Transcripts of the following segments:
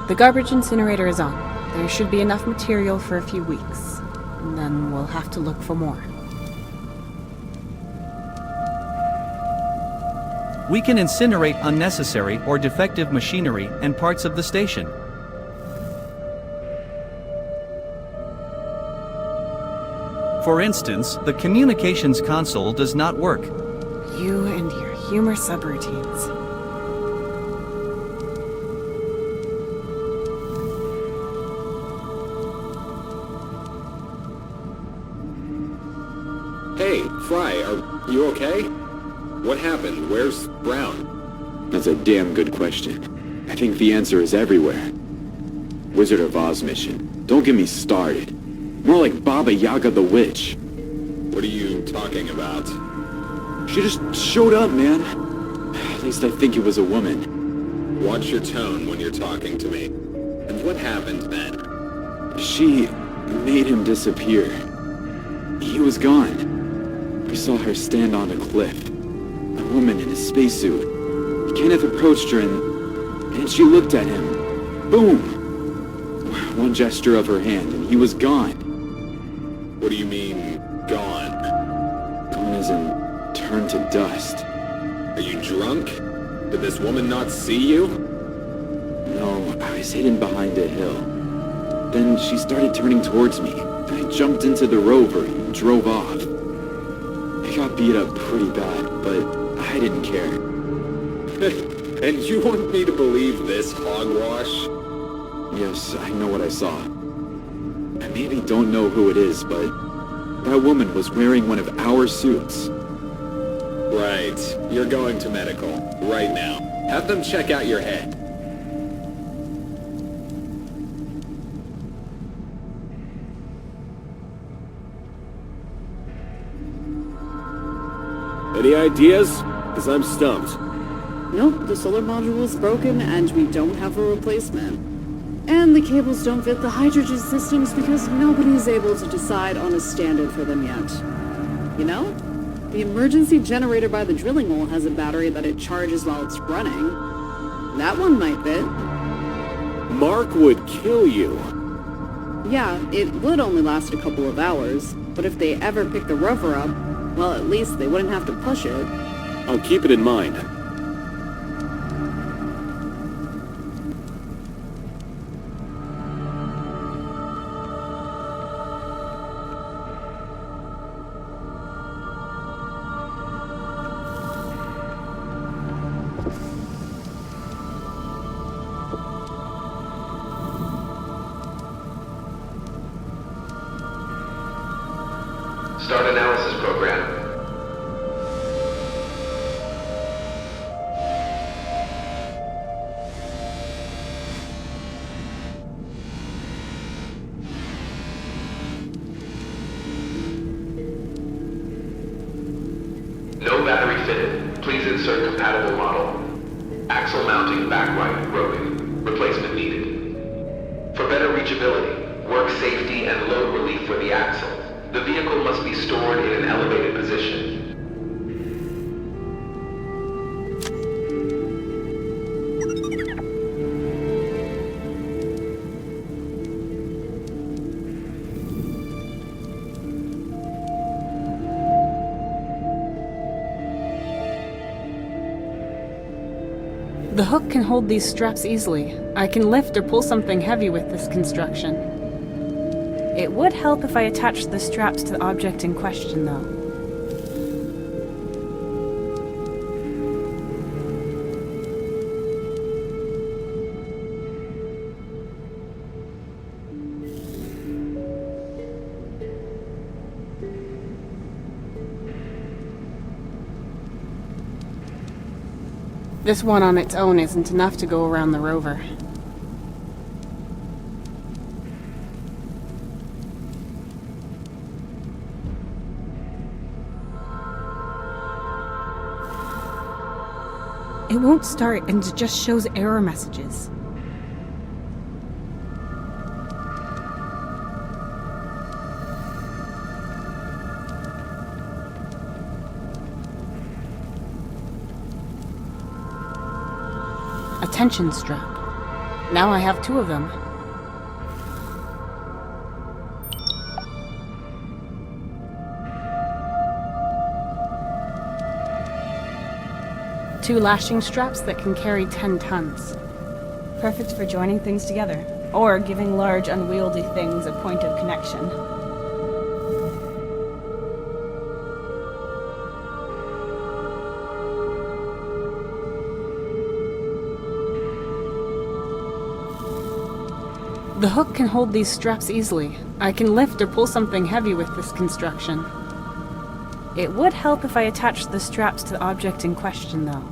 The garbage incinerator is on. There should be enough material for a few weeks. And then we'll have to look for more. We can incinerate unnecessary or defective machinery and parts of the station. For instance, the communications console does not work. You and your humor subroutines. Hey, Fry, are you okay? What happened? Where's Brown? That's a damn good question. I think the answer is everywhere. Wizard of Oz mission. Don't get me started. More like Baba Yaga the Witch. What are you talking about? She just showed up, man. At least I think it was a woman. Watch your tone when you're talking to me. And what happened then? She made him disappear. He was gone. I saw her stand on a cliff. A woman in a spacesuit. Kenneth approached her and she looked at him. Boom! One gesture of her hand and he was gone. What do you mean, gone? Gone as in turned to dust. Are you drunk? Did this woman not see you? No, I was hidden behind a hill. Then she started turning towards me. I jumped into the rover and drove off. I got beat up pretty bad, but I didn't care. And you want me to believe this hogwash? Yes, I know what I saw. I maybe don't know who it is, but that woman was wearing one of our suits. Right. You're going to medical. Right now. Have them check out your head. Any ideas? Because I'm stumped. Nope, the solar module is broken and we don't have a replacement. And the cables don't fit the hydrogen systems because nobody's able to decide on a standard for them yet. You know, the emergency generator by the drilling hole has a battery that it charges while it's running. That one might fit. Mark would kill you. Yeah, it would only last a couple of hours, but if they ever pick the rover up, well, at least they wouldn't have to push it. I'll keep it in mind. Start analysis program. No battery fitted. Please insert compatible model. Axle mounting back right broken. Replacement needed. For better reachability, work safety and load relief for the axle. The vehicle must be stored in an elevated position. The hook can hold these straps easily. I can lift or pull something heavy with this construction. It would help if I attached the straps to the object in question, though. This one on its own isn't enough to go around the rover. It won't start and it just shows error messages. Attention strap. Now I have 2 of them. Two lashing straps that can carry 10 tons. Perfect for joining things together, or giving large, unwieldy things a point of connection. The hook can hold these straps easily. I can lift or pull something heavy with this construction. It would help if I attached the straps to the object in question, though.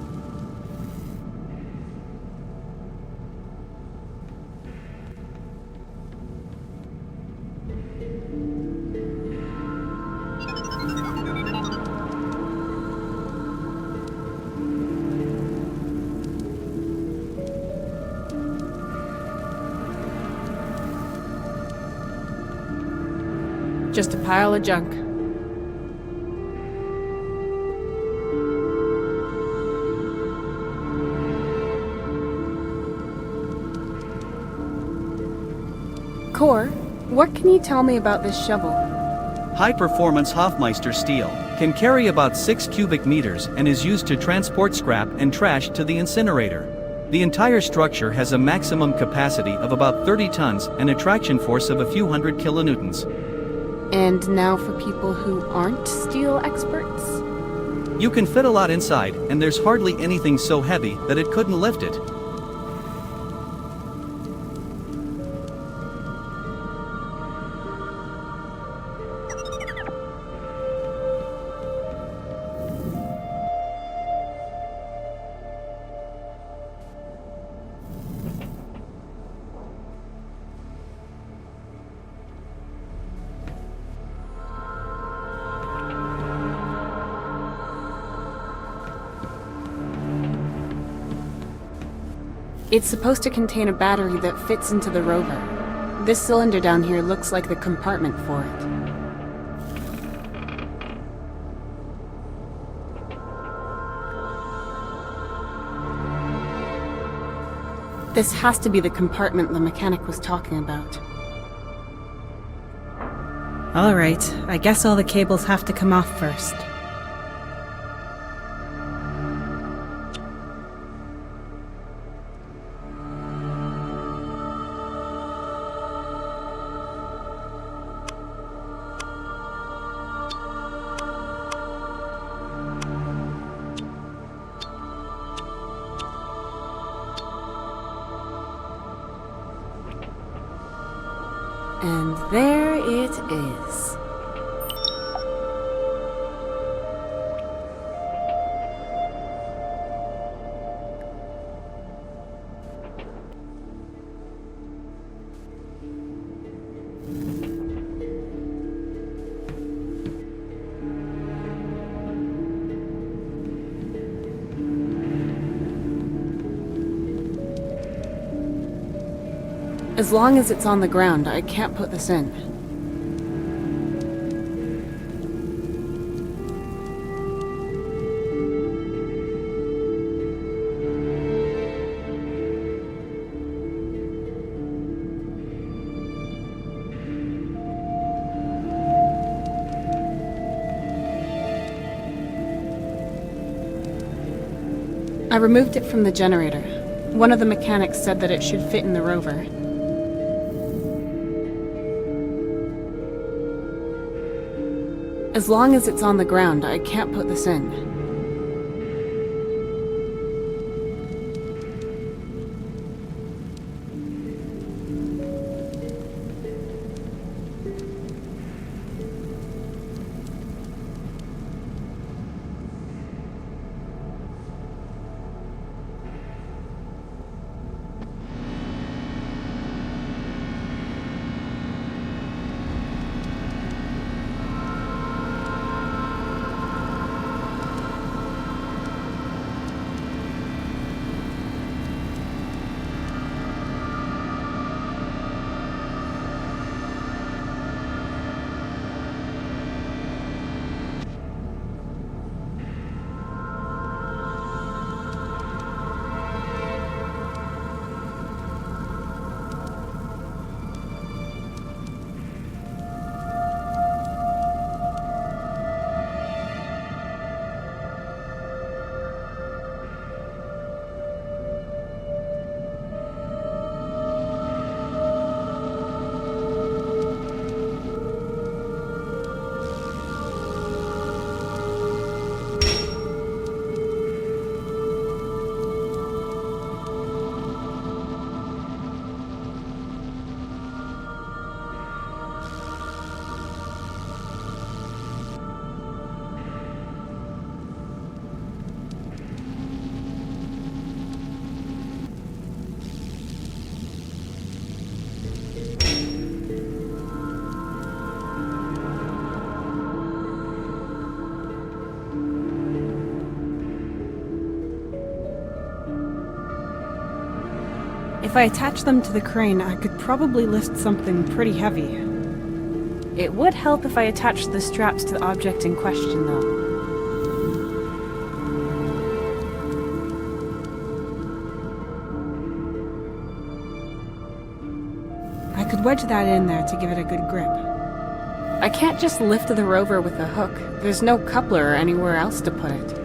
Just a pile of junk. C.O.R.E, what can you tell me about this shovel? High-performance Hofmeister steel, can carry about 6 cubic meters and is used to transport scrap and trash to the incinerator. The entire structure has a maximum capacity of about 30 tons and a traction force of a few hundred kilonewtons. And now for people who aren't steel experts? You can fit a lot inside, and there's hardly anything so heavy that it couldn't lift it. It's supposed to contain a battery that fits into the rover. This cylinder down here looks like the compartment for it. This has to be the compartment the mechanic was talking about. Alright, I guess all the cables have to come off first. And there it is. As long as it's on the ground, I can't put this in. I removed it from the generator. One of the mechanics said that it should fit in the rover. As long as it's on the ground, I can't put this in. If I attach them to the crane, I could probably lift something pretty heavy. It would help if I attached the straps to the object in question, though. I could wedge that in there to give it a good grip. I can't just lift the rover with a hook. There's no coupler or anywhere else to put it.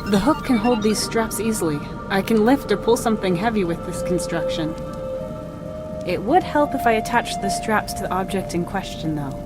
The hook can hold these straps easily. I can lift or pull something heavy with this construction. It would help if I attached the straps to the object in question, though.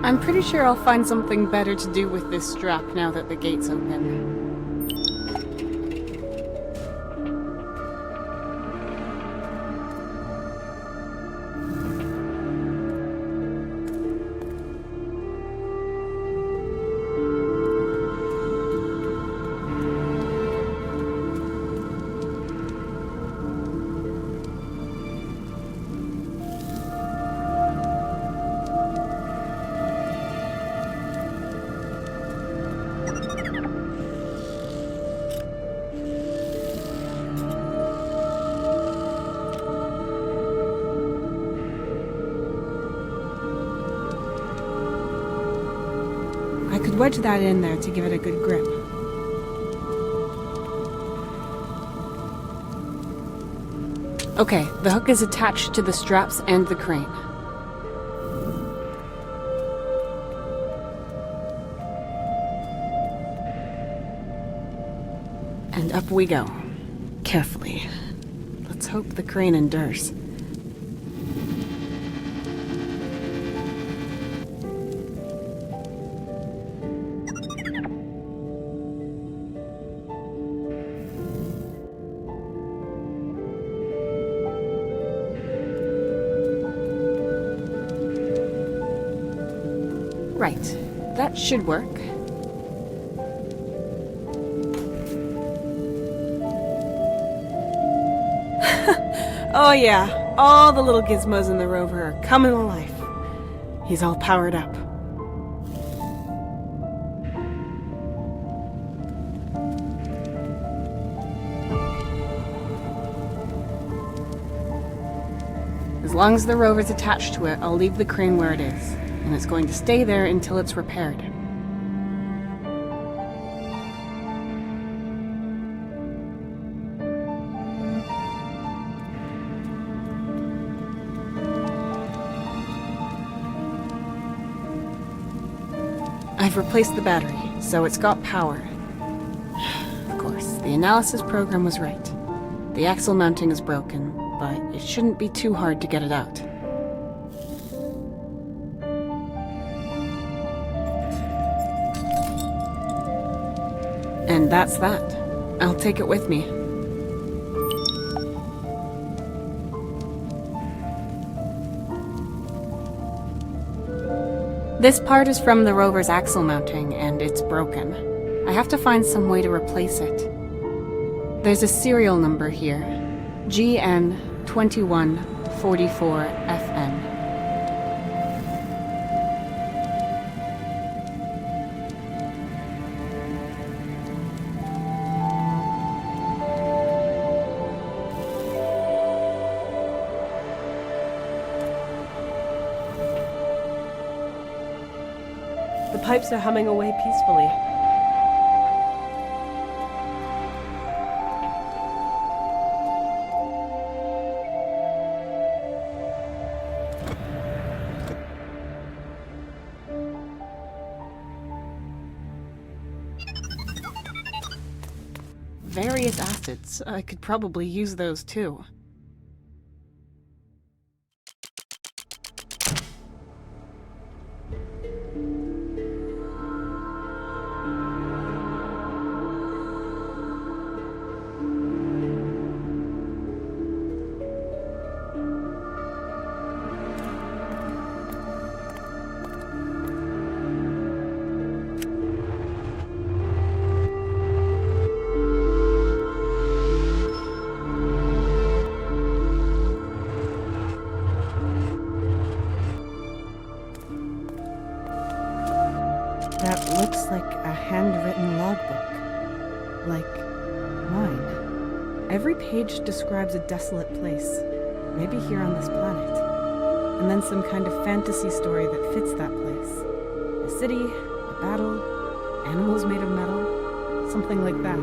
I'm pretty sure I'll find something better to do with this strap now that the gate's open. I could wedge that in there to give it a good grip. Okay, the hook is attached to the straps and the crane. And up we go. Carefully. Let's hope the crane endures. Right, that should work. Oh yeah, all the little gizmos in the rover are coming to life. He's all powered up. As long as the rover's attached to it, I'll leave the crane where it is, and it's going to stay there until it's repaired. I've replaced the battery, so it's got power. Of course, the analysis program was right. The axle mounting is broken, but it shouldn't be too hard to get it out. And that's that. I'll take it with me. This part is from the rover's axle mounting, and it's broken. I have to find some way to replace it. There's a serial number here. GN2144FN. The pipes are humming away peacefully. Various acids. I could probably use those too. That looks like a handwritten logbook. Like mine. Every page describes a desolate place, maybe here on this planet. And then some kind of fantasy story that fits that place. A city, a battle, animals made of metal, something like that.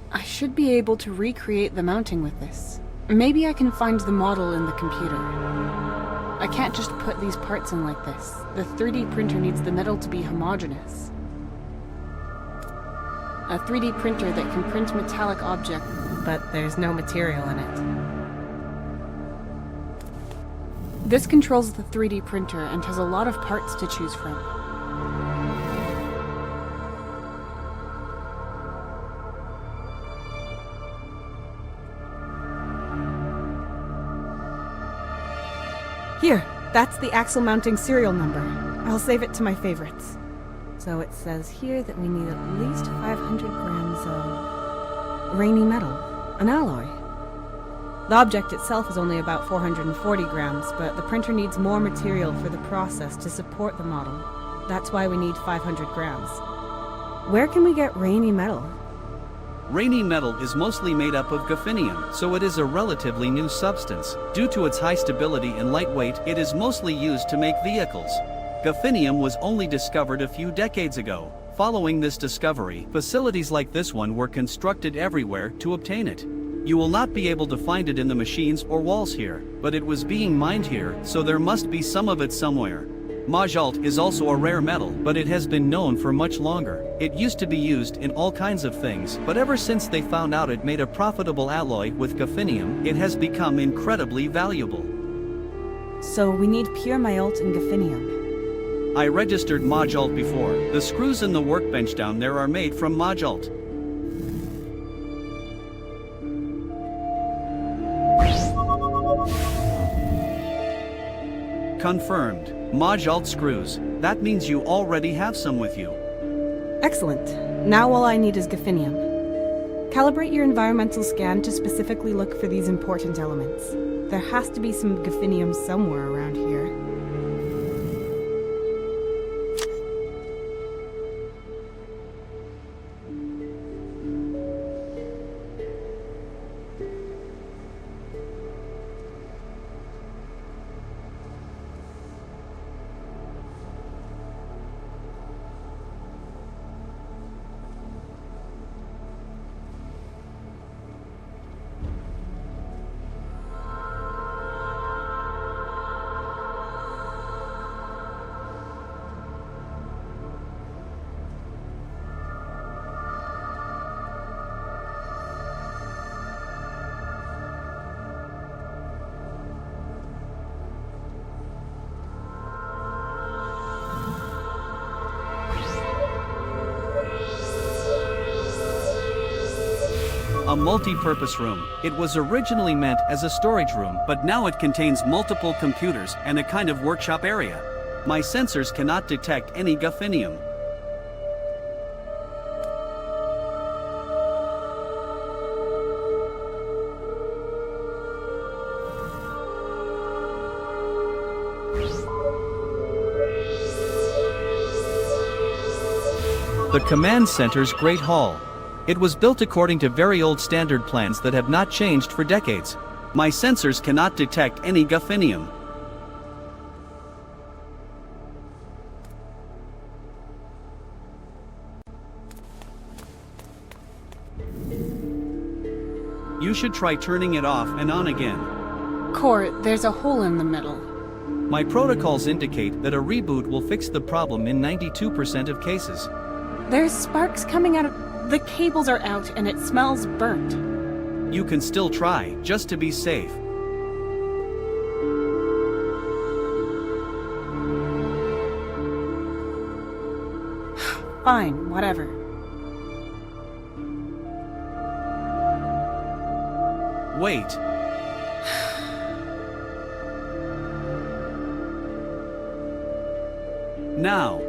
I should be able to recreate the mounting with this. Maybe I can find the model in the computer. I can't just put these parts in like this. The 3D printer needs the metal to be homogeneous. A 3D printer that can print metallic objects, But there's no material in it. This controls the 3D printer and has a lot of parts to choose from. Here, that's the axle mounting serial number. I'll save it to my favorites. So it says here that we need at least 500 grams of rainy metal, an alloy. The object itself is only about 440 grams, but the printer needs more material for the process to support the model. That's why we need 500 grams. Where can we get rainy metal? Rainy metal is mostly made up of Guffinium, so it is a relatively new substance. Due to its high stability and lightweight, it is mostly used to make vehicles. Guffinium was only discovered a few decades ago. Following this discovery, facilities like this one were constructed everywhere to obtain it. You will not be able to find it in the machines or walls here, but it was being mined here, so there must be some of it somewhere. Monolith is also a rare metal, but it has been known for much longer. It used to be used in all kinds of things, but ever since they found out it made a profitable alloy with Guffinium, it has become incredibly valuable. So we need pure Monolith and Guffinium. I registered Monolith before. The screws in the workbench down there are made from Monolith. Confirmed. Monolith screws. That means you already have some with you. Excellent. Now all I need is Guffinium. Calibrate your environmental scan to specifically look for these important elements. There has to be some Guffinium somewhere around here. A multi-purpose room. It was originally meant as a storage room, but now it contains multiple computers and a kind of workshop area. My sensors cannot detect any Guffineum. The command center's Great Hall. It was built according to very old standard plans that have not changed for decades. My sensors cannot detect any Guffineum. You should try turning it off and on again. Core, there's a hole in the middle. My protocols indicate that a reboot will fix the problem in 92% of cases. There's sparks coming out of... The cables are out and it smells burnt. You can still try, just to be safe. Fine, whatever. Wait. Now.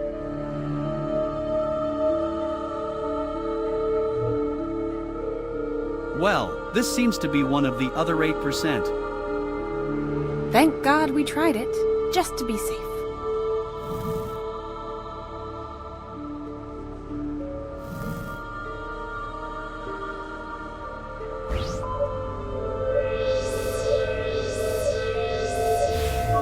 Well, this seems to be one of the other 8%. Thank God we tried it, just to be safe.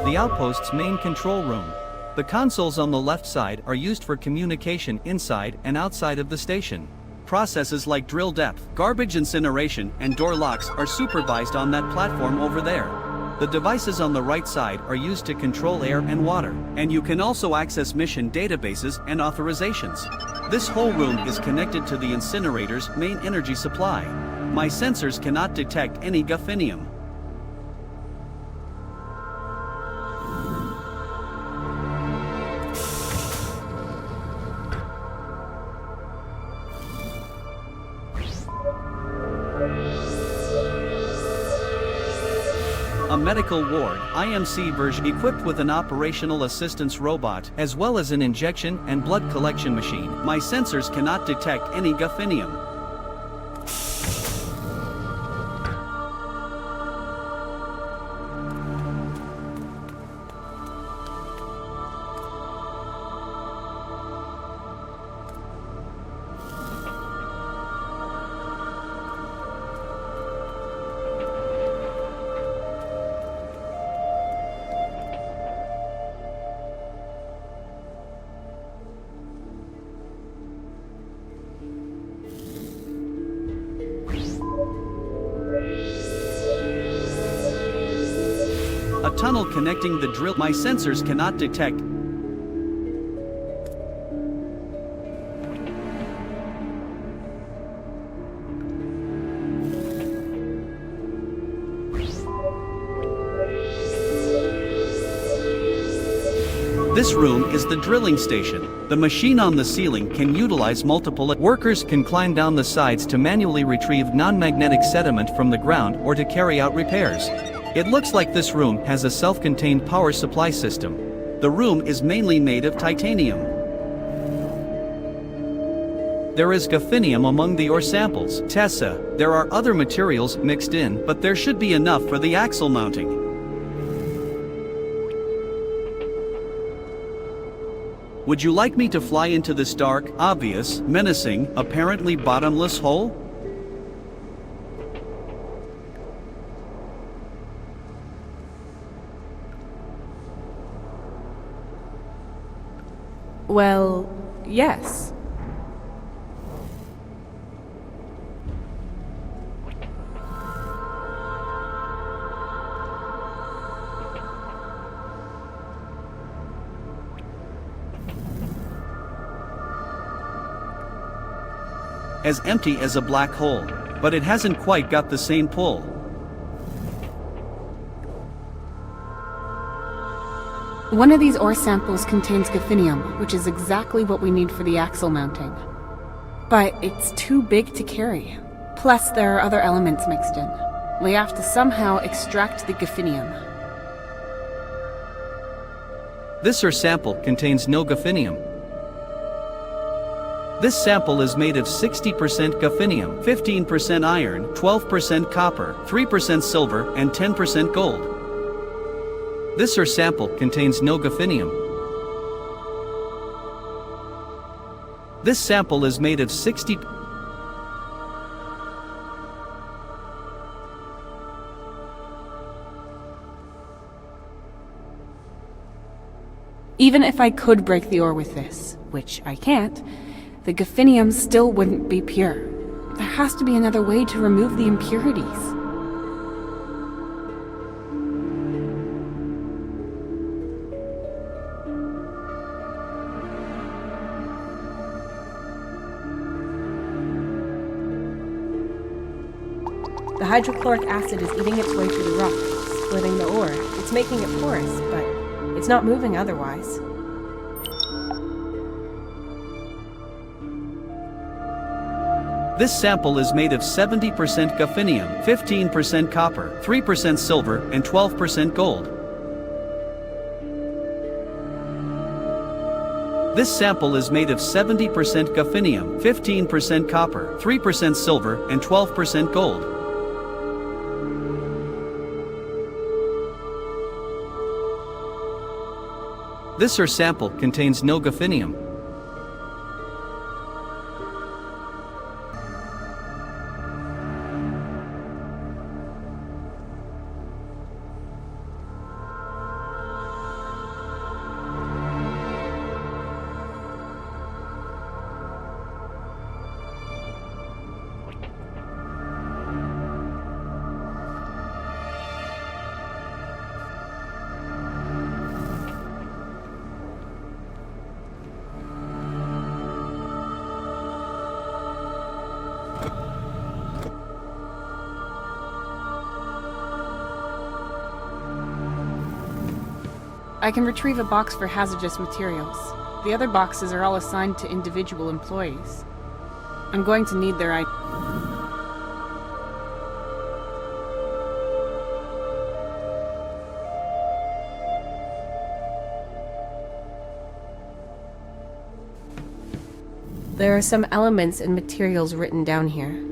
The outpost's main control room. The consoles on the left side are used for communication inside and outside of the station. Processes like drill depth, garbage incineration, and door locks are supervised on that platform over there. The devices on the right side are used to control air and water, and you can also access mission databases and authorizations. This whole room is connected to the incinerator's main energy supply. My sensors cannot detect any Guffineum. A medical ward, IMC version equipped with an operational assistance robot, as well as an injection and blood collection machine. My sensors cannot detect any Guffineum. A tunnel connecting the drill. My sensors cannot detect. This room is the drilling station. The machine on the ceiling can utilize multiple. Workers can climb down the sides to manually retrieve non-magnetic sediment from the ground or to carry out repairs. It looks like this room has a self-contained power supply system. The room is mainly made of titanium. There is Guffineum among the ore samples. Tessa, there are other materials mixed in, but there should be enough for the axle mounting. Would you like me to fly into this dark, obvious, menacing, apparently bottomless hole? Well, yes. As empty as a black hole, but it hasn't quite got the same pull. One of these ore samples contains Guffineum, which is exactly what we need for the axle mounting. But it's too big to carry. Plus, there are other elements mixed in. We have to somehow extract the Guffinium. This C.O.R.E sample contains no Guffinium. This sample is made of 60% Guffinium, 15% iron, 12% copper, 3% silver, and 10% gold. This C.O.R.E sample contains no Guffinium. This sample is made of 60. Even if I could break the ore with this, which I can't, the Guffinium still wouldn't be pure. There has to be another way to remove the impurities. The hydrochloric acid is eating its way through the rock, splitting the ore. It's making it porous, but it's not moving otherwise. This sample is made of 70% Guffinium, 15% copper, 3% silver, and 12% gold. This sample is made of 70% Guffinium, 15% copper, 3% silver, and 12% gold. This C.O.R.E sample contains no Guffinium. I can retrieve a box for hazardous materials. The other boxes are all assigned to individual employees. I'm going to need their ID. There are some elements and materials written down here.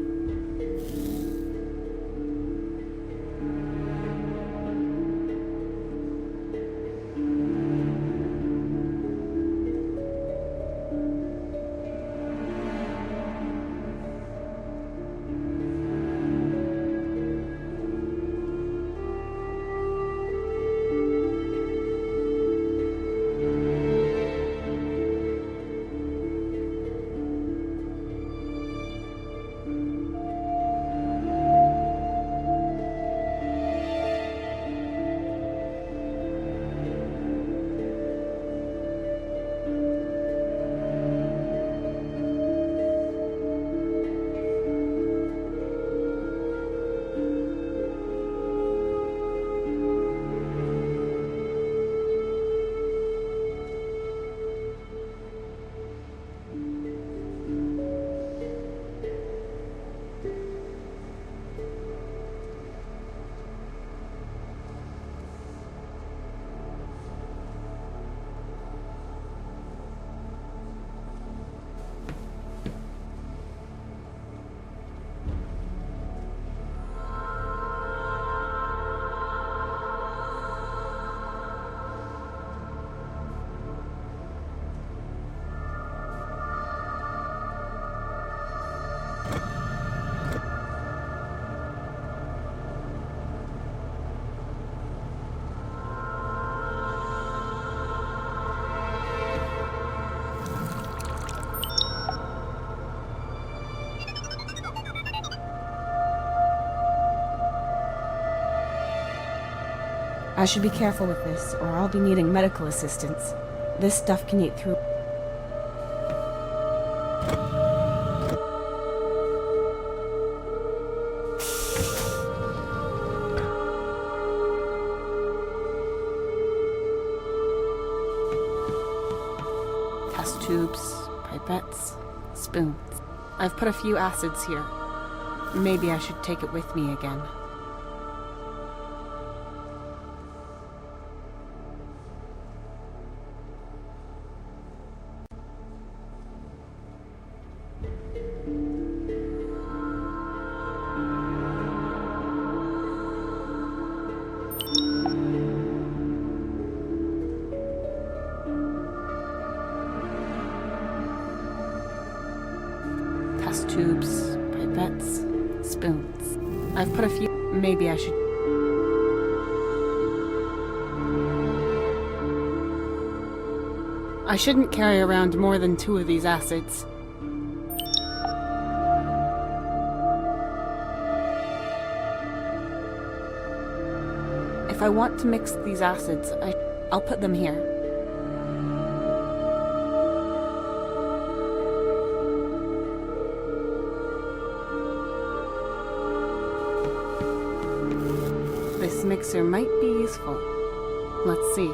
I should be careful with this, or I'll be needing medical assistance. This stuff can eat through. Test tubes, pipettes, spoons. I've put a few acids here. Maybe I should take it with me again. Test tubes, pipettes, spoons. I've put a few. Maybe I should. I shouldn't carry around more than 2 of these acids. If I want to mix these acids, I'll put them here. This mixer might be useful. Let's see.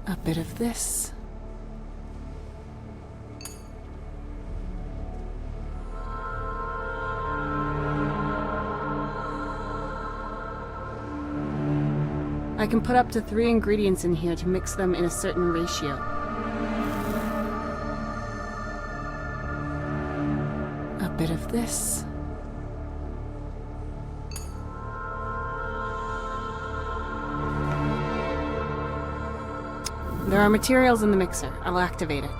A bit of this. I can put up to 3 ingredients in here to mix them in a certain ratio. A bit of this. There are materials in the mixer. I'll activate it.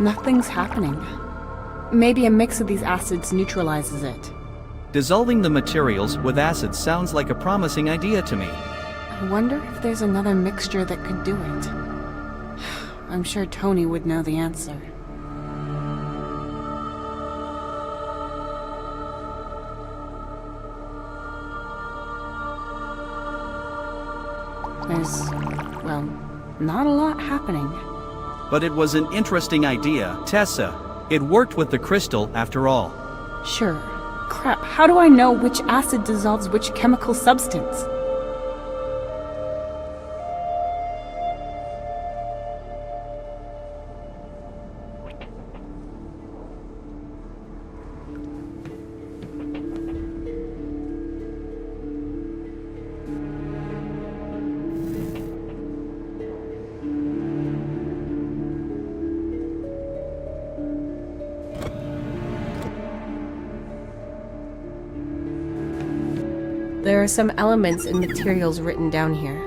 Nothing's happening. Maybe a mix of these acids neutralizes it. Dissolving the materials with acids sounds like a promising idea to me. I wonder if there's another mixture that could do it. I'm sure Tony would know the answer. There's, well, not a lot happening. But it was an interesting idea, Tessa. It worked with the crystal after all. Sure. Crap, how do I know which acid dissolves which chemical substance? There are some elements and materials written down here.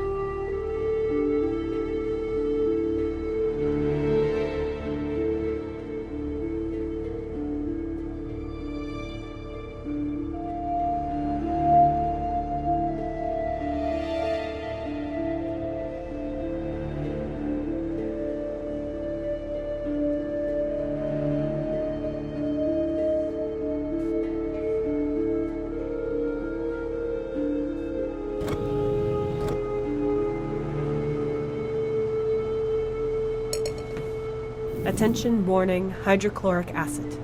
Attention, warning, hydrochloric acid.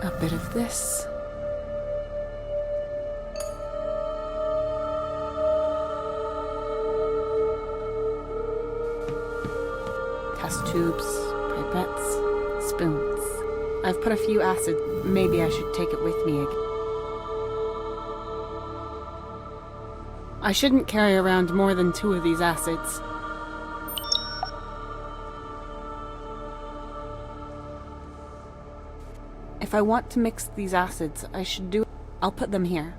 A bit of this. Test tubes, pipettes, spoons. I've put a few acid. Maybe I should take it with me again. I shouldn't carry around more than 2 of these acids. If I want to mix these acids, I should do... I'll put them here.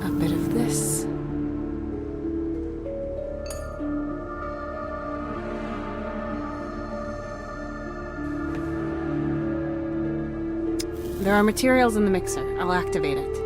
A bit of this. There are materials in the mixer. I'll activate it.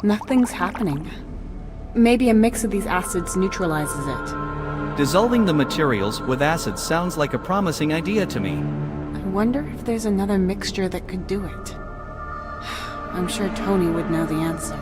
Nothing's happening. Maybe a mix of these acids neutralizes it. Dissolving the materials with acids sounds like a promising idea to me. I wonder if there's another mixture that could do it. I'm sure Tony would know the answer.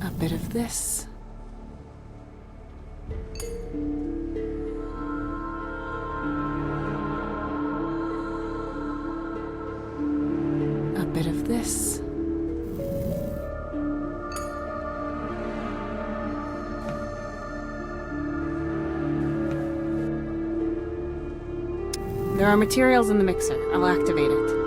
A bit of this. A bit of this. There are materials in the mixer. I'll activate it.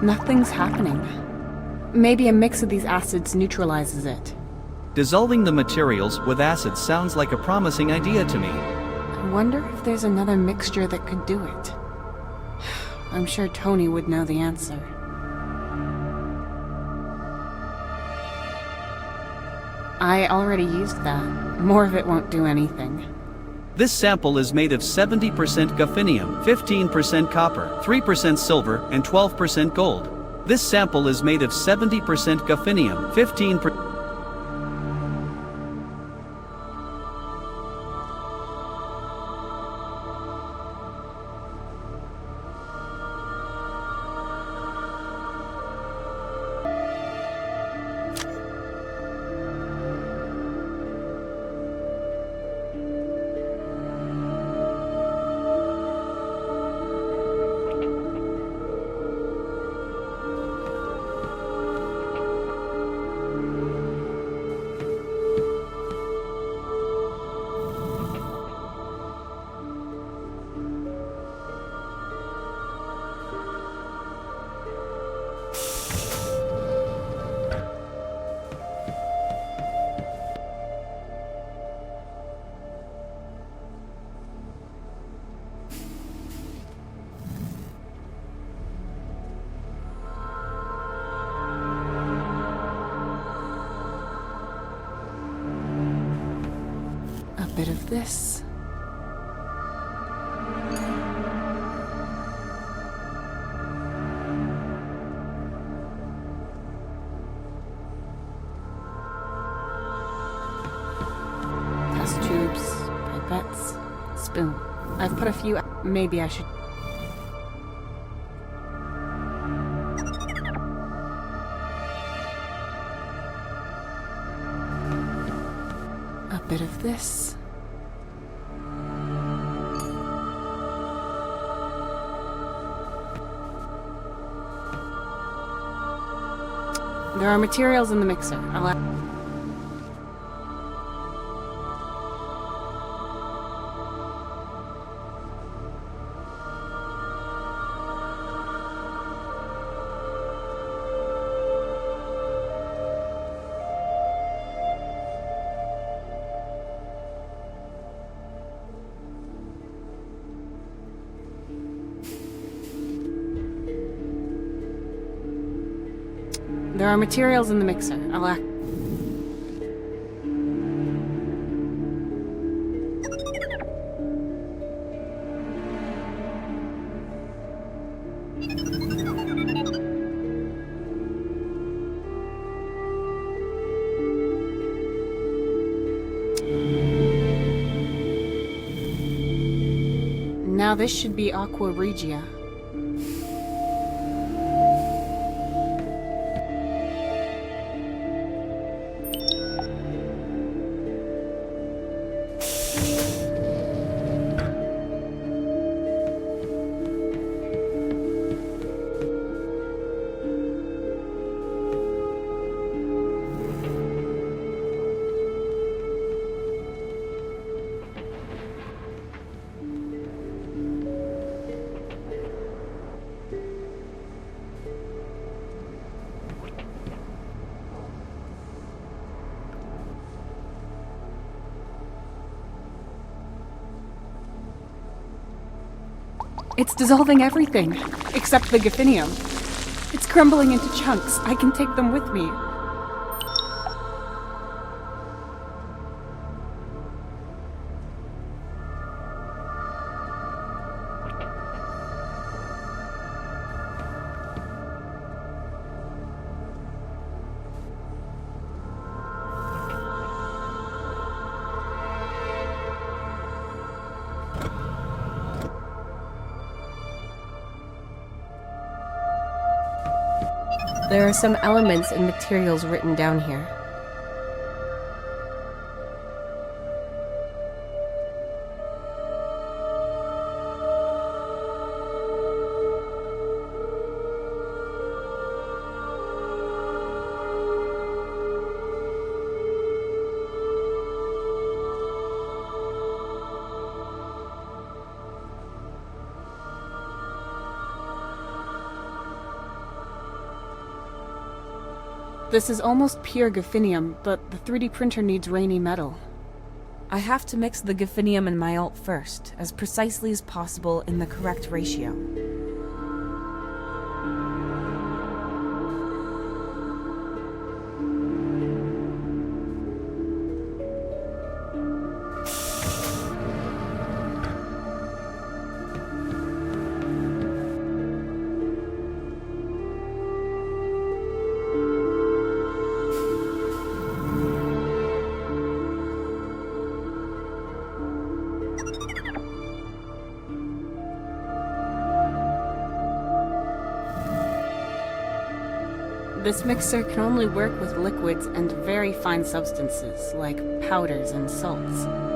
Nothing's happening. Maybe a mix of these acids neutralizes it. Dissolving the materials with acid sounds like a promising idea to me. I wonder if there's another mixture that could do it. I'm sure Tony would know the answer. I already used that. More of it won't do anything. This sample is made of 70% Guffinium, 15% copper, 3% silver, and 12% gold. This sample is made of 70% Guffinium, 15%. Bit of this. Test tubes, pipettes, spoon. I've put a few. Maybe I should. A bit of this. There are materials in the mixer. I'll add. There are materials in the mixer. I'll act. Now this should be Aqua Regia. It's dissolving everything, except the Guffineum. It's crumbling into chunks. I can take them with me. There are some elements and materials written down here. This is almost pure Guffiinium, but the 3D printer needs rainy metal. I have to mix the Guffinium and my alt first, as precisely as possible in the correct ratio. This mixer can only work with liquids and very fine substances, like powders and salts.